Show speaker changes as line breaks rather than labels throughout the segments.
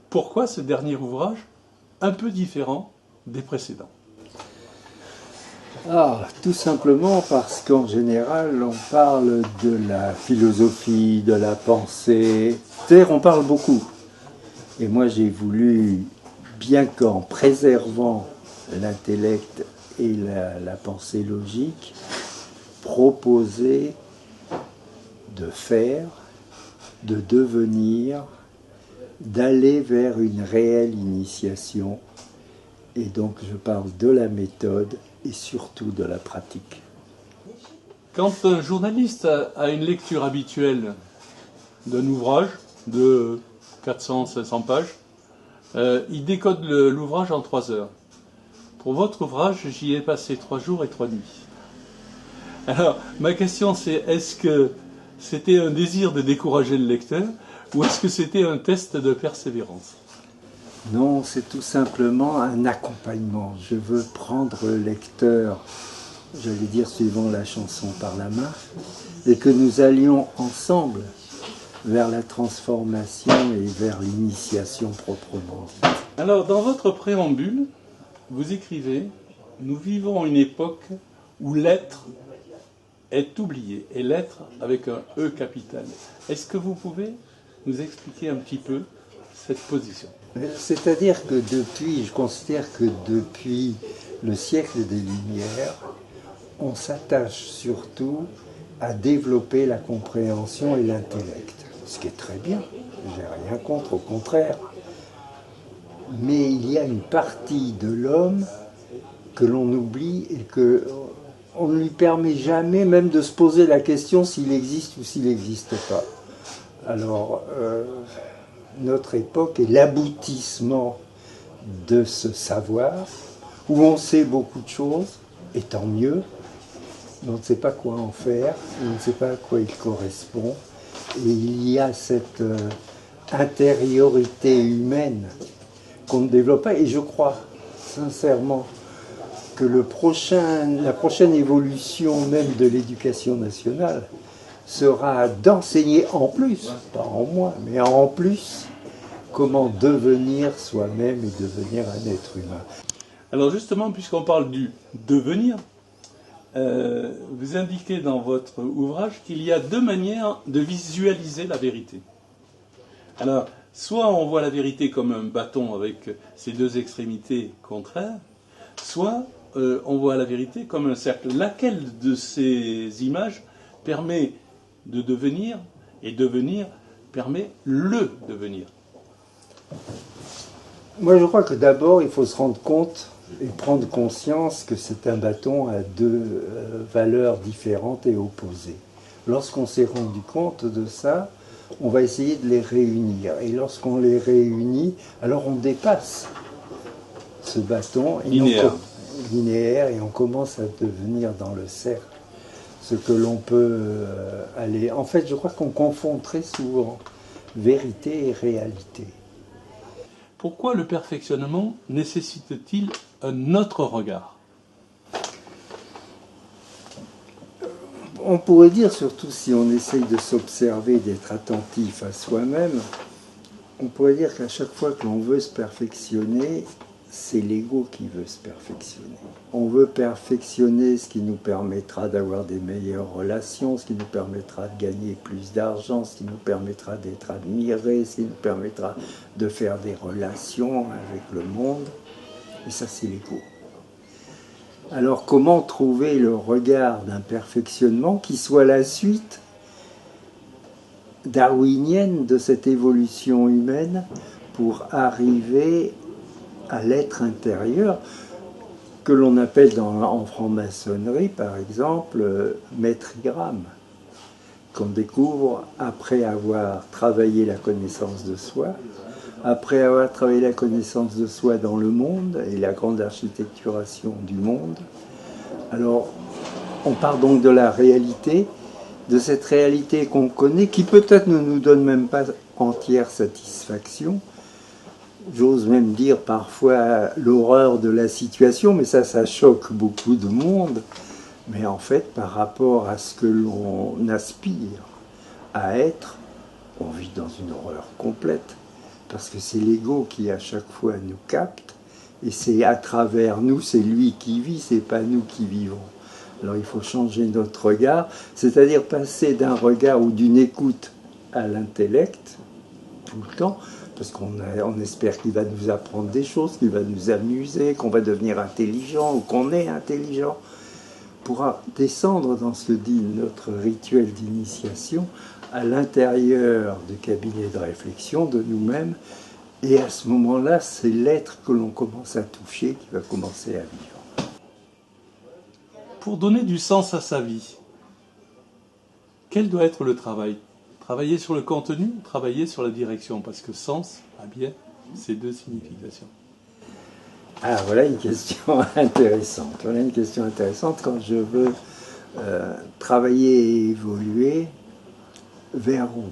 Pourquoi ce dernier ouvrage un peu différent des précédents?
Tout simplement parce qu'en général, on parle de la philosophie, de la pensée. C'est-à-dire, on parle beaucoup. Et moi, j'ai voulu, bien qu'en préservant l'intellect et la pensée logique, proposer de faire, de devenir, d'aller vers une réelle initiation. Et donc, je parle de la méthode et surtout de la pratique.
Quand un journaliste a une lecture habituelle d'un ouvrage de 400-500 pages, il décode l'ouvrage en 3 heures. Pour votre ouvrage, j'y ai passé 3 jours et 3 nuits. Alors, ma question c'est, est-ce que c'était un désir de décourager le lecteur ou est-ce que c'était un test de persévérance?
Non, c'est tout simplement un accompagnement. Je veux prendre le lecteur, j'allais dire suivant la chanson, par la main, et que nous allions ensemble vers la transformation et vers l'initiation proprement dite.
Alors, dans votre préambule, vous écrivez « Nous vivons une époque où l'être est oublié, et l'être avec un E capital ». Est-ce que vous pouvez nous expliquer un petit peu cette position?
C'est-à-dire que je considère que depuis le siècle des Lumières, on s'attache surtout à développer la compréhension et l'intellect. Ce qui est très bien, j'ai rien contre, au contraire. Mais il y a une partie de l'homme que l'on oublie et qu'on ne lui permet jamais même de se poser la question s'il existe ou s'il n'existe pas. Alors, notre époque est l'aboutissement de ce savoir, où on sait beaucoup de choses, et tant mieux, mais on ne sait pas quoi en faire, on ne sait pas à quoi il correspond, et il y a cette intériorité humaine qu'on ne développe pas, et je crois sincèrement que la prochaine évolution même de l'éducation nationale sera d'enseigner en plus, pas en moins, mais en plus, comment devenir soi-même et devenir un être humain.
Alors justement, puisqu'on parle du devenir, vous indiquez dans votre ouvrage qu'il y a 2 manières de visualiser la vérité. Alors, soit on voit la vérité comme un bâton avec ses 2 extrémités contraires, soit on voit la vérité comme un cercle. Laquelle de ces images permet de devenir, et devenir permet le devenir?
Moi, je crois que d'abord, il faut se rendre compte et prendre conscience que c'est un bâton à 2 valeurs différentes et opposées. Lorsqu'on s'est rendu compte de ça, on va essayer de les réunir. Et lorsqu'on les réunit, alors on dépasse ce bâton linéaire et on commence à devenir dans le cercle ce que l'on peut aller... En fait, je crois qu'on confond très souvent vérité et réalité.
Pourquoi le perfectionnement nécessite-t-il un autre regard?
On pourrait dire, surtout si on essaye de s'observer, d'être attentif à soi-même, on pourrait dire qu'à chaque fois que l'on veut se perfectionner, c'est l'ego qui veut se perfectionner. On veut perfectionner ce qui nous permettra d'avoir des meilleures relations, ce qui nous permettra de gagner plus d'argent, ce qui nous permettra d'être admirés, ce qui nous permettra de faire des relations avec le monde. Et ça, c'est l'ego. Alors, comment trouver le regard d'un perfectionnement qui soit la suite darwinienne de cette évolution humaine pour arriver à l'être intérieur que l'on appelle en franc-maçonnerie, par exemple, maîtrigramme, qu'on découvre après avoir travaillé la connaissance de soi, après avoir travaillé la connaissance de soi dans le monde et la grande architecturation du monde. Alors, on part donc de la réalité, de cette réalité qu'on connaît, qui peut-être ne nous donne même pas entière satisfaction, j'ose même dire parfois l'horreur de la situation, mais ça choque beaucoup de monde. Mais en fait, par rapport à ce que l'on aspire à être, on vit dans une horreur complète. Parce que c'est l'ego qui à chaque fois nous capte, et c'est à travers nous, c'est lui qui vit, c'est pas nous qui vivons. Alors il faut changer notre regard, c'est-à-dire passer d'un regard ou d'une écoute à l'intellect, tout le temps, parce on espère qu'il va nous apprendre des choses, qu'il va nous amuser, qu'on va devenir intelligent ou qu'on est intelligent, pour descendre dans ce que dit notre rituel d'initiation, à l'intérieur du cabinet de réflexion de nous-mêmes, et à ce moment-là, c'est l'être que l'on commence à toucher qui va commencer à vivre.
Pour donner du sens à sa vie, quel doit être le travail? Travailler sur le contenu ou travailler sur la direction? Parce que sens a bien ces deux significations.
Ah, voilà une question intéressante. Voilà une question intéressante quand je veux travailler et évoluer. Vers où?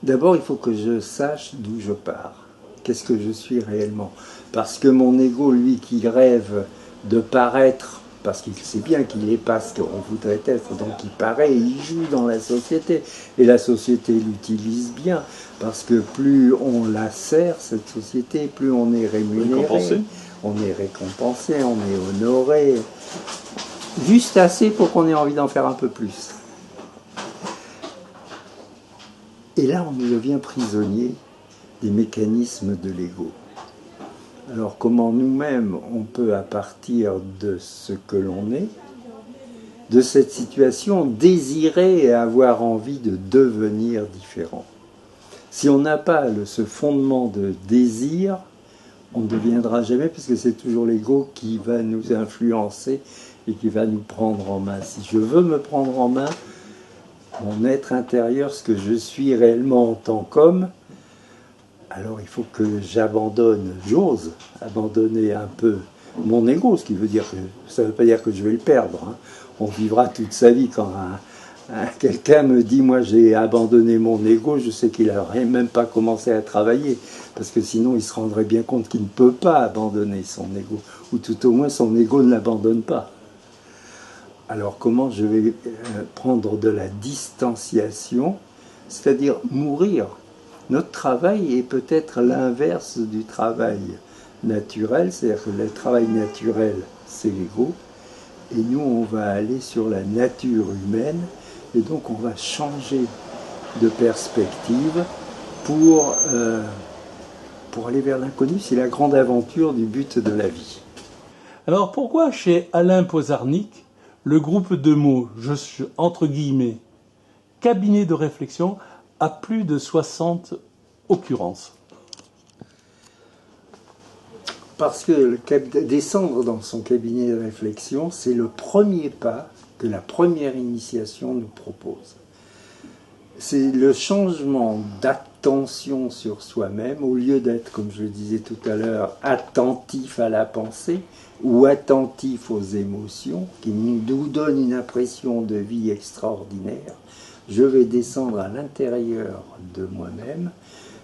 D'abord, il faut que je sache d'où je pars. Qu'est-ce que je suis réellement? Parce que mon ego, lui, qui rêve de paraître, parce qu'il sait bien qu'il n'est pas ce qu'on voudrait être, donc il paraît et il joue dans la société. Et la société l'utilise bien, parce que plus on la sert, cette société, plus on est rémunéré, on est récompensé, on est honoré. Juste assez pour qu'on ait envie d'en faire un peu plus. Et là, on devient prisonnier des mécanismes de l'ego. Alors, comment nous-mêmes, on peut, à partir de ce que l'on est, de cette situation, désirer et avoir envie de devenir différent? Si on n'a pas ce fondement de désir, on ne deviendra jamais, parce que c'est toujours l'ego qui va nous influencer et qui va nous prendre en main. Si je veux me prendre en main, mon être intérieur, ce que je suis réellement en tant qu'homme, alors il faut que j'ose abandonner un peu mon ego, ce qui veut dire que ça ne veut pas dire que je vais le perdre. Hein. On vivra toute sa vie. Quand quelqu'un me dit, moi j'ai abandonné mon ego, je sais qu'il n'aurait même pas commencé à travailler, parce que sinon il se rendrait bien compte qu'il ne peut pas abandonner son ego, ou tout au moins son ego ne l'abandonne pas. Alors comment je vais prendre de la distanciation, c'est-à-dire mourir? Notre travail est peut-être l'inverse du travail naturel, c'est-à-dire que le travail naturel, c'est l'ego, et nous on va aller sur la nature humaine, et donc on va changer de perspective pour aller vers l'inconnu. C'est la grande aventure du but de la vie.
Alors pourquoi chez Alain Pozarnik, le groupe de mots, entre guillemets, cabinet de réflexion, a plus de 60 occurrences?
Parce que descendre dans son cabinet de réflexion, c'est le premier pas que la première initiation nous propose. C'est le changement d'attention sur soi-même, au lieu d'être, comme je le disais tout à l'heure, attentif à la pensée ou attentif aux émotions, qui nous donnent une impression de vie extraordinaire. Je vais descendre à l'intérieur de moi-même,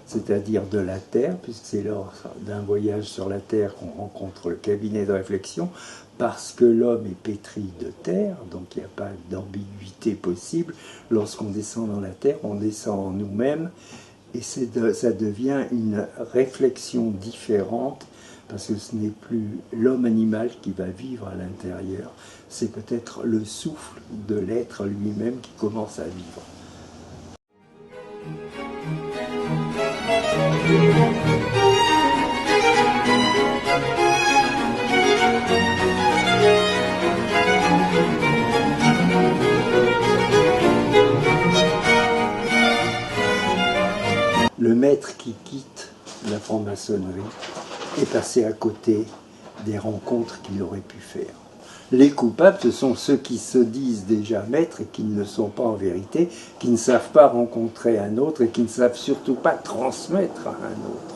c'est-à-dire de la Terre, puisque c'est lors d'un voyage sur la Terre qu'on rencontre le cabinet de réflexion, parce que l'homme est pétri de terre, donc il n'y a pas d'ambiguïté possible. Lorsqu'on descend dans la terre, on descend en nous-mêmes, et ça devient une réflexion différente, parce que ce n'est plus l'homme animal qui va vivre à l'intérieur, c'est peut-être le souffle de l'être lui-même qui commence à vivre. Le maître qui quitte la franc-maçonnerie est passé à côté des rencontres qu'il aurait pu faire. Les coupables, ce sont ceux qui se disent déjà maîtres et qui ne le sont pas en vérité, qui ne savent pas rencontrer un autre et qui ne savent surtout pas transmettre à un autre.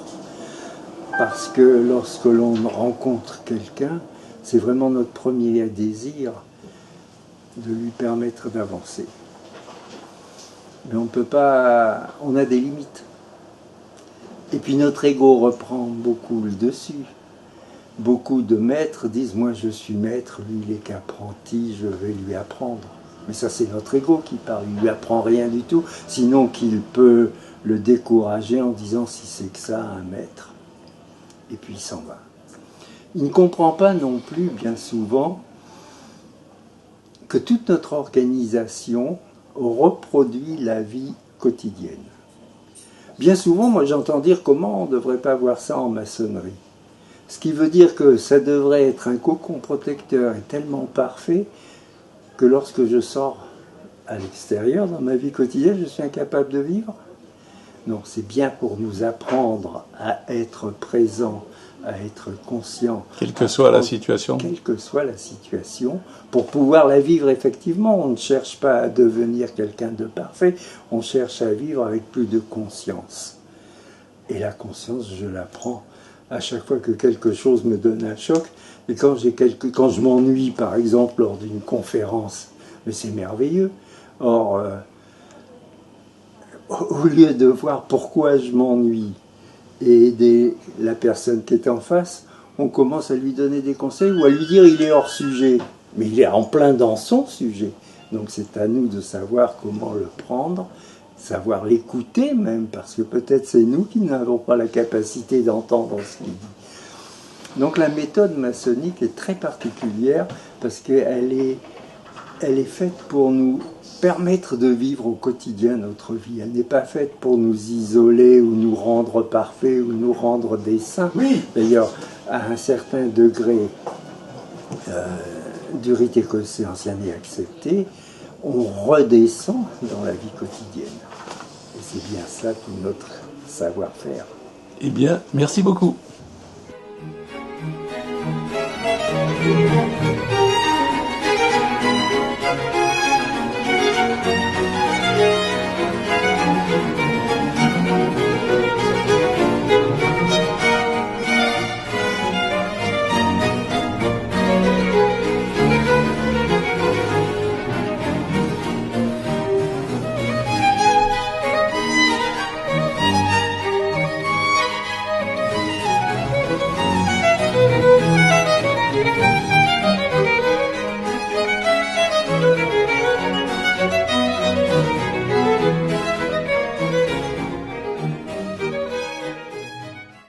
Parce que lorsque l'on rencontre quelqu'un, c'est vraiment notre premier désir de lui permettre d'avancer. Mais on peut pas, on a des limites. Et puis notre ego reprend beaucoup le dessus. Beaucoup de maîtres disent « moi je suis maître, lui il est qu'apprenti, je vais lui apprendre ». Mais ça c'est notre ego qui parle, il ne lui apprend rien du tout, sinon qu'il peut le décourager en disant « si c'est que ça, un maître ». Et puis il s'en va. Il ne comprend pas non plus, bien souvent, que toute notre organisation reproduit la vie quotidienne. Bien souvent, moi j'entends dire comment on ne devrait pas voir ça en maçonnerie. Ce qui veut dire que ça devrait être un cocon protecteur et tellement parfait que lorsque je sors à l'extérieur, dans ma vie quotidienne, je suis incapable de vivre. Non, c'est bien pour nous apprendre à être présents, à être conscients.
Quelle que soit la situation.
Quelle que soit la situation, pour pouvoir la vivre effectivement. On ne cherche pas à devenir quelqu'un de parfait, on cherche à vivre avec plus de conscience. Et la conscience, je la prends à chaque fois que quelque chose me donne un choc. Et quand je m'ennuie, par exemple, lors d'une conférence, mais c'est merveilleux. Or, au lieu de voir pourquoi je m'ennuie et aider la personne qui est en face, on commence à lui donner des conseils ou à lui dire il est hors sujet. Mais il est en plein dans son sujet. Donc c'est à nous de savoir comment le prendre, savoir l'écouter même, parce que peut-être c'est nous qui n'avons pas la capacité d'entendre ce qu'il dit. Donc la méthode maçonnique est très particulière parce qu'elle est faite pour nous permettre de vivre au quotidien notre vie. Elle n'est pas faite pour nous isoler ou nous rendre parfaits ou nous rendre des saints.
Oui.
D'ailleurs, à un certain degré du rite écossais ancien et accepté, on redescend dans la vie quotidienne. Et c'est bien ça tout notre savoir-faire.
Eh bien, merci beaucoup.